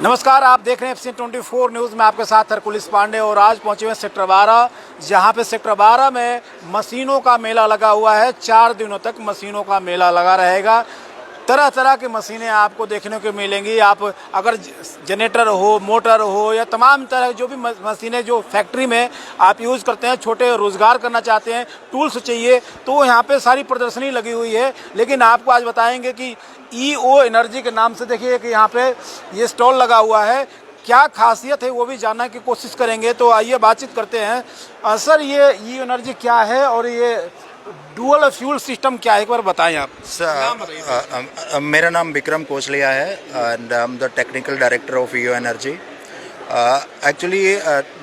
नमस्कार, आप देख रहे हैं FC24 न्यूज़ में आपके साथ हरकुलिस पांडे। और आज पहुंचे हुए सेक्टर 12, जहां पे सेक्टर 12 में मशीनों का मेला लगा हुआ है। 4 दिनों तक मशीनों का मेला लगा रहेगा। तरह तरह की मशीनें आपको देखने को मिलेंगी। आप अगर जनरेटर हो, मोटर हो या तमाम तरह जो भी मशीनें जो फैक्ट्री में आप यूज़ करते हैं, छोटे रोज़गार करना चाहते हैं, टूल्स चाहिए, तो यहाँ पे सारी प्रदर्शनी लगी हुई है। लेकिन आपको आज बताएंगे कि ईओ एनर्जी के नाम से देखिए कि यहाँ पे ये स्टॉल लगा हुआ है। क्या खासियत है वो भी जानने की कोशिश करेंगे। तो आइए बातचीत करते हैं। सर, ये ईओ एनर्जी क्या है और ये डुअल फ्यूल सिस्टम क्या है, एक बार बताएं आप। मेरा नाम विक्रम कोसलिया है and I am the technical director of EO energy. Actually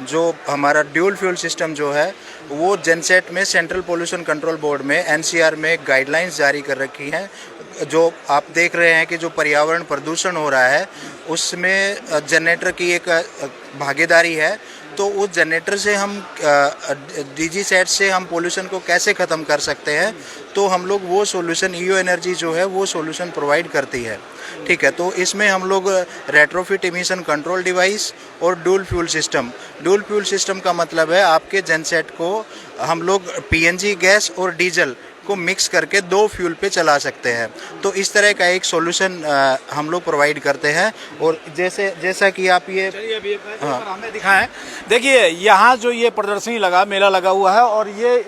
जो हमारा ड्यूल फ्यूल सिस्टम जो है वो जेनसेट में सेंट्रल पोल्यूशन कंट्रोल बोर्ड में एनसीआर में गाइडलाइंस जारी कर रखी हैं। जो आप देख रहे हैं कि जो पर्यावरण प्रदूषण हो रहा है उसमें जनरेटर की एक भागीदारी है। तो उस जनरेटर से हम डीजी सेट से हम पोल्यूशन को कैसे ख़त्म कर सकते हैं, तो हम लोग वो सॉल्यूशन ईओ एनर्जी जो है वो सॉल्यूशन प्रोवाइड करती है। ठीक है, तो इसमें हम लोग रेट्रोफिट इमिशन कंट्रोल डिवाइस और डुअल फ्यूल सिस्टम का मतलब है आपके जनसेट को हम लोग पीएनजी गैस और डीजल को मिक्स करके 2 फ्यूल पे चला सकते हैं। तो इस तरह का एक सॉल्यूशन हम लोग प्रोवाइड करते हैं। और जैसा कि आप ये हमें दिखाएं। देखिए यहाँ जो ये प्रदर्शनी मेला लगा हुआ है और ये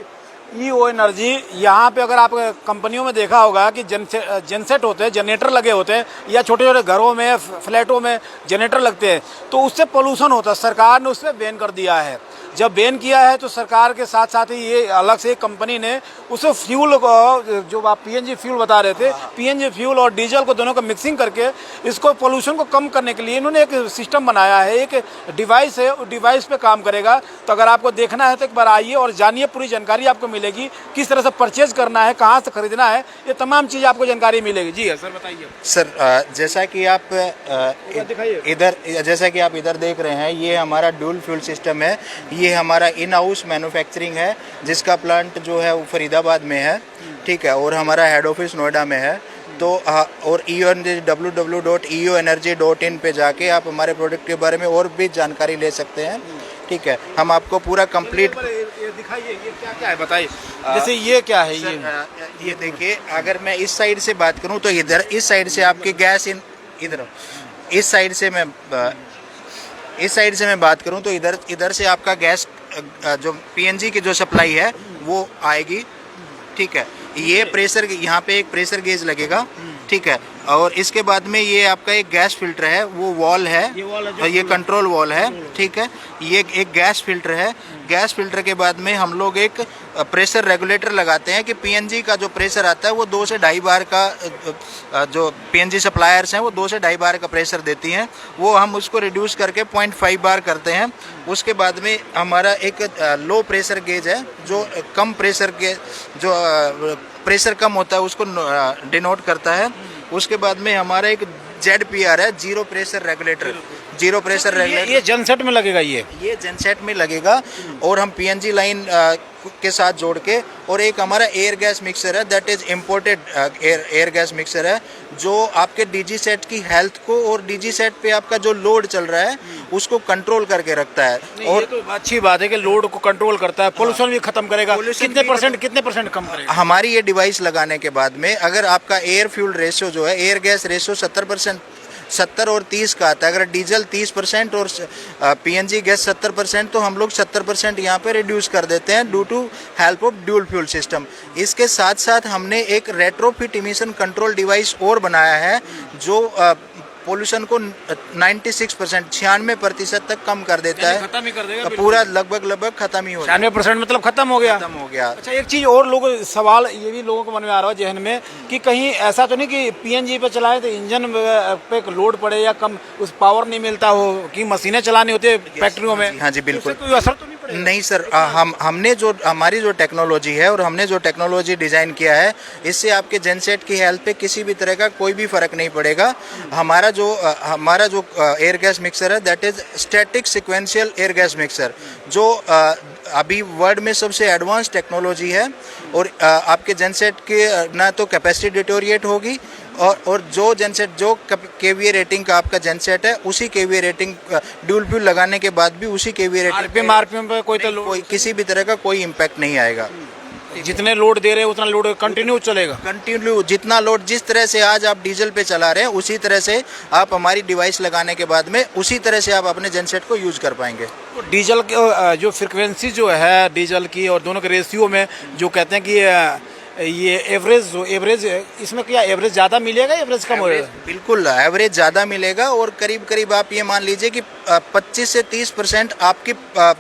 ईओ एनर्जी, यहाँ पे अगर आप कंपनियों में देखा होगा कि जनसेट होते हैं, जनरेटर लगे होते हैं, या छोटे छोटे घरों में फ्लैटों में जनरेटर लगते हैं, तो उससे पोल्यूशन होता है। सरकार ने उससे बैन कर दिया है। जब बैन किया है तो सरकार के साथ साथ ही ये अलग से एक कंपनी ने उसे फ्यूल को, जो आप पीएनजी फ्यूल बता रहे थे, पीएनजी फ्यूल और डीजल को दोनों को मिक्सिंग करके इसको पोल्यूशन को कम करने के लिए इन्होंने एक सिस्टम बनाया है। एक डिवाइस है, उस डिवाइस पे काम करेगा। तो अगर आपको देखना है तो एक बार आइए और जानिए, पूरी जानकारी आपको मिलेगी। किस तरह से परचेज करना है, कहाँ से खरीदना है, ये तमाम चीज़ आपको जानकारी मिलेगी। जी सर, बताइए। सर, जैसा कि आप इधर देख रहे हैं, ये हमारा डुअल फ्यूल सिस्टम है। ये हमारा इन हाउस मैन्युफैक्चरिंग है, जिसका प्लांट जो है वो फरीदाबाद में है। ठीक है, और हमारा हेड ऑफिस नोएडा में है। तो और www.eoenergy.in पे जाके आप हमारे प्रोडक्ट के बारे में और भी जानकारी ले सकते हैं। ठीक है, हम आपको पूरा कंप्लीट दिखाइए। ये क्या क्या है बताइए। जैसे ये क्या है? ये देखिए, अगर मैं इस साइड से बात करूं तो इधर इस साइड से आपकी गैस इधर इस साइड से मैं बात करूं तो इधर से आपका गैस जो पीएनजी की जो सप्लाई है वो आएगी। ठीक है, ये प्रेशर, यहाँ पे एक प्रेशर गेज लगेगा। ठीक है, और इसके बाद में ये आपका एक गैस फिल्टर है, वो वॉल है, ये कंट्रोल वॉल है। ठीक है, ये एक गैस फिल्टर है। गैस फिल्टर के बाद में हम लोग एक प्रेशर रेगुलेटर लगाते हैं कि पीएनजी का जो प्रेशर आता है वो 2 से 2.5 बार का, जो पीएनजी सप्लायर्स हैं वो 2 से 2.5 बार का प्रेशर देती हैं, वो हम उसको रिड्यूस करके 0.5 बार करते हैं। उसके बाद में हमारा एक लो प्रेशर गेज है, जो कम प्रेशर के जो प्रेशर कम होता है उसको डिनोट करता है। उसके बाद में हमारा एक ZPR है, जीरो प्रेशर रेगुलेटर। ये जनसेट में लगेगा। ये जनसेट में लगेगा और हम पीएनजी लाइन के साथ जोड़ के, और एक हमारा एयर गैस मिक्सर है, that is imported air gas mixer है, जो आपके डीजी सेट की हेल्थ को और डीजी सेट पे आपका जो लोड चल रहा है उसको कंट्रोल करके रखता है। और ये तो अच्छी बात है कि लोड को कंट्रोल करता है, पोल्यूशन भी खत्म करेगा। कितने परसेंट कम करेगा? हमारी ये डिवाइस लगाने के बाद में अगर आपका एयर फ्यूल रेशियो जो है, एयर गैस रेशियो 70 और 30 का आता है, अगर डीजल 30% और पीएनजी गैस 70%, तो हम लोग 70% यहाँ पे रिड्यूस कर देते हैं due to help of dual fuel system. इसके साथ साथ हमने एक रेट्रोफिट इमिशन कंट्रोल डिवाइस और बनाया है, जो पोल्यूशन को 96% तक कम कर देता है। खत्म ही कर देगा पूरा, लगभग खत्म ही हो जाएगा। 96% मतलब खत्म हो गया। अच्छा, एक चीज और सवाल ये भी लोगों को मन में आ रहा है जहन में, कि कहीं ऐसा तो नहीं कि पीएनजी पे चलाए तो इंजन पे लोड पड़े या कम उस पावर नहीं मिलता हो, कि मशीनें चलानी होती है फैक्ट्रियों में। हाँ जी, बिल्कुल। कोई असर तो नहीं सर, हमारी जो टेक्नोलॉजी है और हमने जो टेक्नोलॉजी डिज़ाइन किया है, इससे आपके जेनसेट की हेल्थ पे किसी भी तरह का कोई भी फ़र्क नहीं पड़ेगा। हमारा जो एयर गैस मिक्सर है, that is static sequential air gas mixer, जो अभी वर्ल्ड में सबसे एडवांस टेक्नोलॉजी है। और आपके जेनसेट के ना तो कैपेसिटी डिटोरिएट होगी और जो जनसेट जो केवीए रेटिंग का आपका जनसेट है उसी केवीए रेटिंग ड्यूल फ्यूल लगाने के बाद भी उसी केवीए रेटिंग आरपीएम पे कोई तो लोड, कोई किसी भी तरह का कोई इम्पैक्ट नहीं आएगा। जितने लोड दे रहे हैं उतना लोड कंटिन्यू चलेगा। कंटिन्यू जितना लोड जिस तरह से आज आप डीजल पे चला रहे हैं उसी तरह से आप हमारी डिवाइस लगाने के बाद में उसी तरह से आप अपने जनसेट को यूज कर पाएंगे। तो डीजल जो फ्रिक्वेंसी जो है डीजल की और दोनों के रेशियो में जो कहते हैं कि ये एवरेज इसमें क्या एवरेज ज़्यादा मिलेगा, एवरेज कम होगा? बिल्कुल एवरेज ज़्यादा मिलेगा और करीब करीब आप ये मान लीजिए कि 25 से 30% आपकी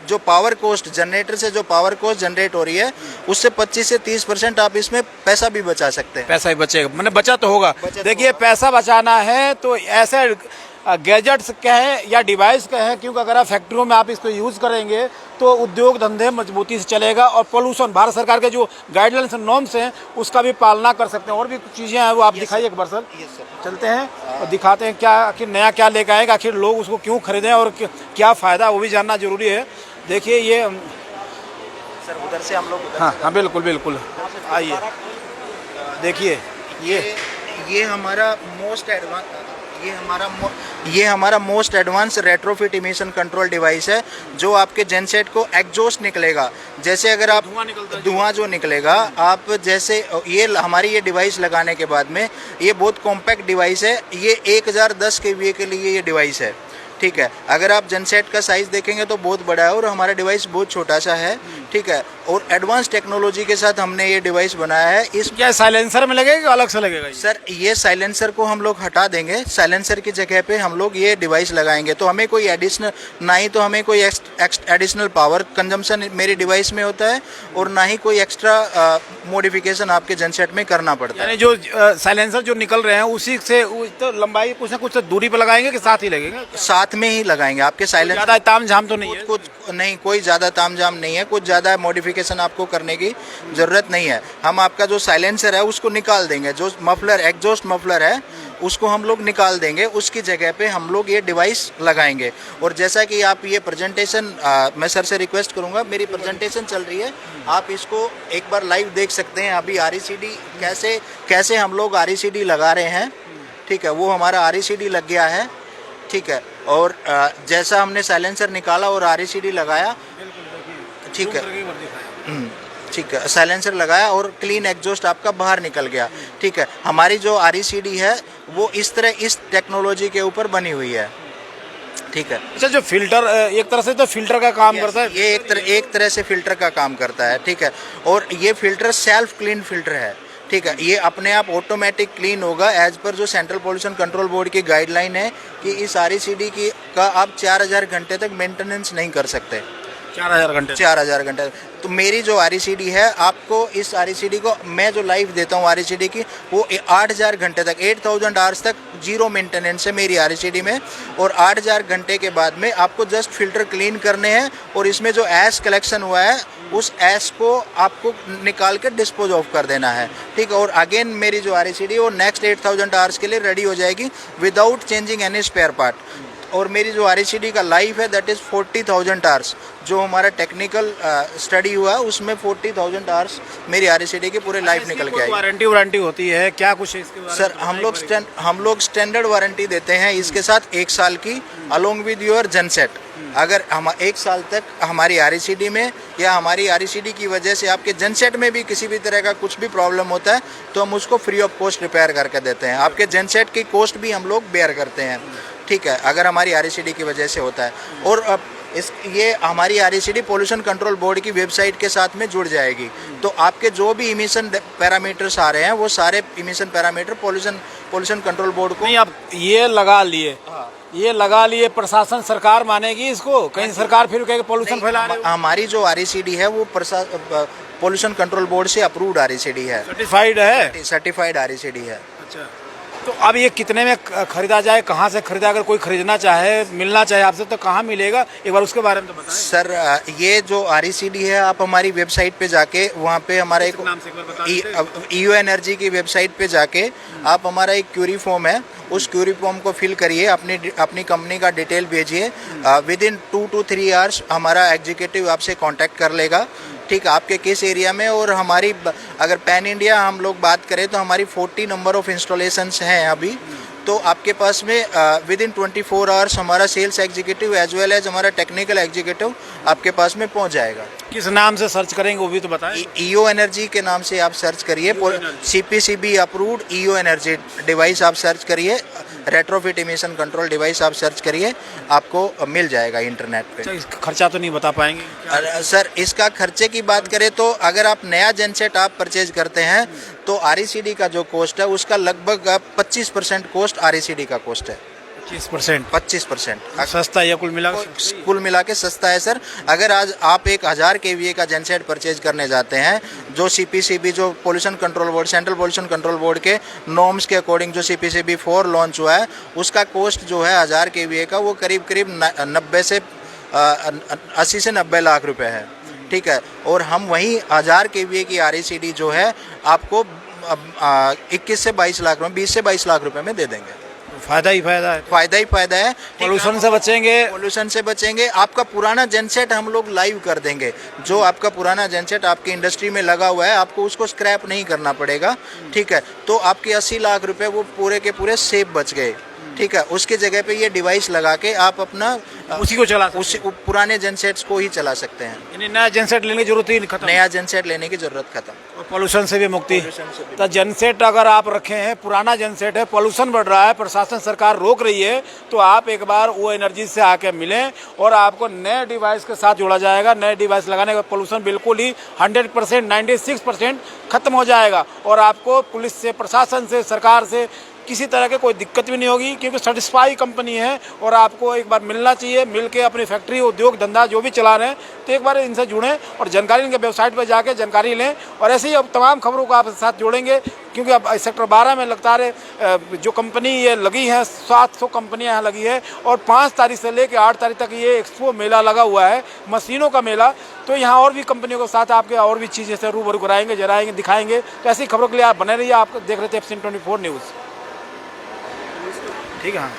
जो पावर कॉस्ट जनरेटर से जो पावर कॉस्ट जनरेट हो रही है उससे 25 से 30% आप इसमें पैसा भी बचा सकते हैं। पैसा ही बचेगा, मैंने बचा तो होगा। देखिए पैसा बचाना है तो ऐसे गैजेट्स कहें या डिवाइस कहें, क्योंकि अगर आप फैक्ट्रियों में आप इसको यूज़ करेंगे तो उद्योग धंधे मजबूती से चलेगा और पोल्यूशन भारत सरकार के जो गाइडलाइंस नॉर्म्स हैं उसका भी पालना कर सकते हैं। और भी कुछ चीज़ें हैं वो आप दिखाइए एक बार सर। चलते हैं और दिखाते हैं क्या आखिर नया क्या लेकर आएगा, आखिर लोग उसको क्यों खरीदें और क्या फ़ायदा वो भी जानना जरूरी है। देखिए ये सर उधर से हम लोग हाँ बिल्कुल बिल्कुल आइए। देखिए ये हमारा most advance retrofit emission control device है जो आपके जेनसेट को एग्जॉस्ट निकलेगा। जैसे अगर आप धुआं जो निकलेगा आप जैसे हमारी ये डिवाइस लगाने के बाद में ये बहुत कॉम्पैक्ट डिवाइस है। ये 1010 kVA के लिए ये डिवाइस है, ठीक है। अगर आप जनसेट का साइज़ देखेंगे तो बहुत बड़ा है और हमारा डिवाइस बहुत छोटा सा है, ठीक है। और एडवांस टेक्नोलॉजी के साथ हमने ये डिवाइस बनाया है। इस क्या साइलेंसर में लगेगा कि अलग से लगेगा? सर ये साइलेंसर को हम लोग हटा देंगे, साइलेंसर की जगह पे हम लोग ये डिवाइस लगाएंगे तो हमें कोई एडिशनल ना ही तो हमें कोई एडिशनल पावर कंजम्पशन मेरी डिवाइस में होता है और ना ही कोई एक्स्ट्रा मॉडिफिकेशन आपके जनसेट में करना पड़ता है। यानी जो साइलेंसर जो निकल रहे हैं उसी से तो लंबाई कुछ ना कुछ दूरी पर लगाएंगे कि साथ ही लगेगा? साथ में ही लगाएंगे आपके साइलेंसर। ज़्यादा तामझाम तो नहीं है? कुछ नहीं, कोई ज़्यादा तामझाम नहीं है, कुछ ज़्यादा मॉडिफिकेशन आपको करने की ज़रूरत नहीं है। हम आपका जो साइलेंसर है उसको निकाल देंगे, जो मफलर एग्जॉस्ट मफलर है उसको हम लोग निकाल देंगे, उसकी जगह पे हम लोग ये डिवाइस लगाएंगे। और जैसा कि आप ये प्रेजेंटेशन मैं सर से रिक्वेस्ट करूंगा, मेरी प्रेजेंटेशन चल रही है, आप इसको एक बार लाइव देख सकते हैं। अभी RECD कैसे हम लोग RECD लगा रहे हैं, ठीक है। वो हमारा RECD लग गया है, ठीक है। और जैसा हमने साइलेंसर निकाला और RECD लगाया, ठीक है, ठीक है, साइलेंसर लगाया और क्लीन एग्जॉस्ट आपका बाहर निकल गया, ठीक है। हमारी जो RECD है वो इस तरह इस टेक्नोलॉजी के ऊपर बनी हुई है, ठीक है। अच्छा, जो फिल्टर एक तरह से तो फिल्टर का काम करता है, ये एक तरह से फिल्टर का काम करता है, ठीक है। और ये फिल्टर सेल्फ क्लीन फिल्टर है, ठीक है। ये अपने आप ऑटोमेटिक क्लीन होगा एज पर जो सेंट्रल पोल्यूशन कंट्रोल बोर्ड की गाइडलाइन है कि इस RECD की का आप 4000 घंटे तक मेंटेनेंस नहीं कर सकते। 4000 घंटे। तो मेरी जो RECD है, आपको इस RECD को मैं जो लाइफ देता हूँ RECD की, वो 8000 घंटे तक 8000 आवर्स तक जीरो मेंटेनेंस है मेरी RECD में। और 8000 घंटे के बाद में आपको जस्ट फिल्टर क्लीन करने हैं और इसमें जो ऐश कलेक्शन हुआ है उस ऐश को आपको निकाल के डिस्पोज ऑफ कर देना है, ठीक है। और अगेन मेरी जो RECD वो नेक्स्ट 8000 आवर्स के लिए रेडी हो जाएगी without changing any spare part. और मेरी जो RECD का लाइफ है दैट इज़ 40,000 आवर्स। जो हमारा टेक्निकल स्टडी हुआ है उसमें 40,000 आवर्स मेरी RECD की पूरे लाइफ निकल के आई। वारंटी होती है क्या कुछ है इसके बारे में? सर हम लोग स्टैंडर्ड वारंटी देते हैं इसके साथ 1 साल की अलोंग विद योर जनसेट। अगर हम 1 साल तक हमारी RECD में या हमारी RECD की वजह से आपके जनसेट में भी किसी भी तरह का कुछ भी प्रॉब्लम होता है तो हम उसको फ्री ऑफ कॉस्ट रिपेयर करके देते हैं। आपके जनसेट की कॉस्ट भी हम लोग बेयर करते हैं, ठीक है, अगर हमारी RECD की वजह से होता है। और अब ये हमारी RECD पोल्यूशन कंट्रोल बोर्ड की वेबसाइट के साथ में जुड़ जाएगी, तो आपके जो भी इमिशन पैरामीटर्स आ रहे हैं वो सारे emission parameter pollution control board को। नहीं, आप ये लगा लिए प्रशासन सरकार मानेगी इसको? कहीं सरकार फिर कहेगी पोल्यूशन फैला रहे हो? हमारी जो RECD है वो पोल्यूशन कंट्रोल बोर्ड से अप्रूव्ड RECD है, सर्टिफाइड RECD है। अच्छा, तो अब ये कितने में खरीदा जाए, कहाँ से खरीदा? अगर कोई खरीदना चाहे, मिलना चाहे आपसे तो कहाँ मिलेगा, एक बार उसके बारे में तो बताएं। सर ये जो RECD है आप हमारी वेबसाइट पे जाके वहाँ पे हमारा एक EO एनर्जी की वेबसाइट पे जाके आप हमारा एक क्यूरी फॉर्म है, उस क्यूरी फॉर्म को फिल करिए, अपनी कंपनी का डिटेल भेजिए। विद इन 2 to 3 आवर्स हमारा एग्जीक्यूटिव आपसे कांटेक्ट कर लेगा, ठीक है, आपके किस एरिया में। और हमारी अगर पैन इंडिया हम लोग बात करें तो हमारी 40 नंबर ऑफ इंस्टॉलेशंस हैं अभी। तो आपके पास में विद इन 24 आवर्स हमारा sales executive as well as हमारा टेक्निकल एग्जीक्यूटिव आपके पास में पहुंच जाएगा। किस नाम से सर्च करेंगे वो भी तो बताएं। ईओ एनर्जी के नाम से आप सर्च करिए, CPCB approved EO energy device आप सर्च करिए, रेट्रोफिट इमिशन कंट्रोल डिवाइस आप सर्च करिए, आपको मिल जाएगा इंटरनेट पे। अच्छा, इसका खर्चा तो नहीं बता पाएंगे? सर, इसका खर्चे की बात करें तो अगर आप नया जेनसेट आप परचेज करते हैं तो RECD का जो कॉस्ट है उसका लगभग 25% कॉस्ट RECD का कॉस्ट है। 25% सस्ता है या कुल मिला के सस्ता है सर। अगर आज आप 1000 kVA का जेनसेट परचेज करने जाते हैं, जो CPCB जो pollution control board, central pollution control board के नॉर्म्स के अकॉर्डिंग जो CPCB 4 लॉन्च हुआ है, उसका कॉस्ट जो है 1000 kVA का वो करीब 80 से 90 लाख रुपए है। ठीक है, और हम वहीं 1000 kVA की RECD जो है आपको 21 से 22 लाख रुपए, 20 से 22 लाख रुपए में दे देंगे। फायदा ही फायदा है। फायदा ही फायदा है। पोल्यूशन से बचेंगे। पोल्यूशन से बचेंगे। आपका पुराना जेनसेट हम लोग लाइव कर देंगे। जो आपका पुराना जेनसेट आपकी इंडस्ट्री में लगा हुआ है, आपको उसको स्क्रैप नहीं करना पड़ेगा। ठीक है, तो आपके 80 लाख रुपए वो पूरे के पूरे सेफ बच गए। ठीक है, उसके जगह पे ये डिवाइस लगा के आप अपना उसी को चला उसी पुराने जेनसेट्स को ही चला सकते हैं। यानी नया जेनसेट लेने की जरूरत ही खत्म। नया जेनसेट लेने की जरूरत खत्म। और पोल्यूशन से भी मुक्ति। तो जेनसेट अगर आप रखे हैं, पुराना जेनसेट है, पोल्यूशन बढ़ रहा है, प्रशासन सरकार रोक रही है, तो आप एक बार वो एनर्जी से आके मिलें और आपको नए डिवाइस के साथ जोड़ा जाएगा। नए डिवाइस लगाने का पोल्यूशन बिल्कुल ही 100%, 96% खत्म हो जाएगा और आपको पुलिस से, प्रशासन से, सरकार से किसी तरह के कोई दिक्कत भी नहीं होगी, क्योंकि सेटिस्फाई कंपनी है। और आपको एक बार मिलना चाहिए, मिल के अपनी फैक्ट्री, उद्योग धंधा जो भी चला रहे हैं तो एक बार इनसे जुड़ें और जानकारी इनके वेबसाइट पर जाके जानकारी लें। और ऐसे ही अब तमाम खबरों को आपके साथ जोड़ेंगे, क्योंकि अब सेक्टर 12 में लगातार जो कंपनी ये लगी है, 700 कंपनियाँ यहाँ लगी है और 5 तारीख से लेकर 8 तारीख तक ये एक्सपो मेला लगा हुआ है, मशीनों का मेला। तो यहाँ और भी कंपनियों के साथ आपके और भी चीज़ें से रूबरू कराएंगे, जराएंगे, दिखाएंगे। तो ऐसी खबरों के लिए आप बने रहिए। आप देख रहे थे FC 24 न्यूज़। ठीक है, हाँ।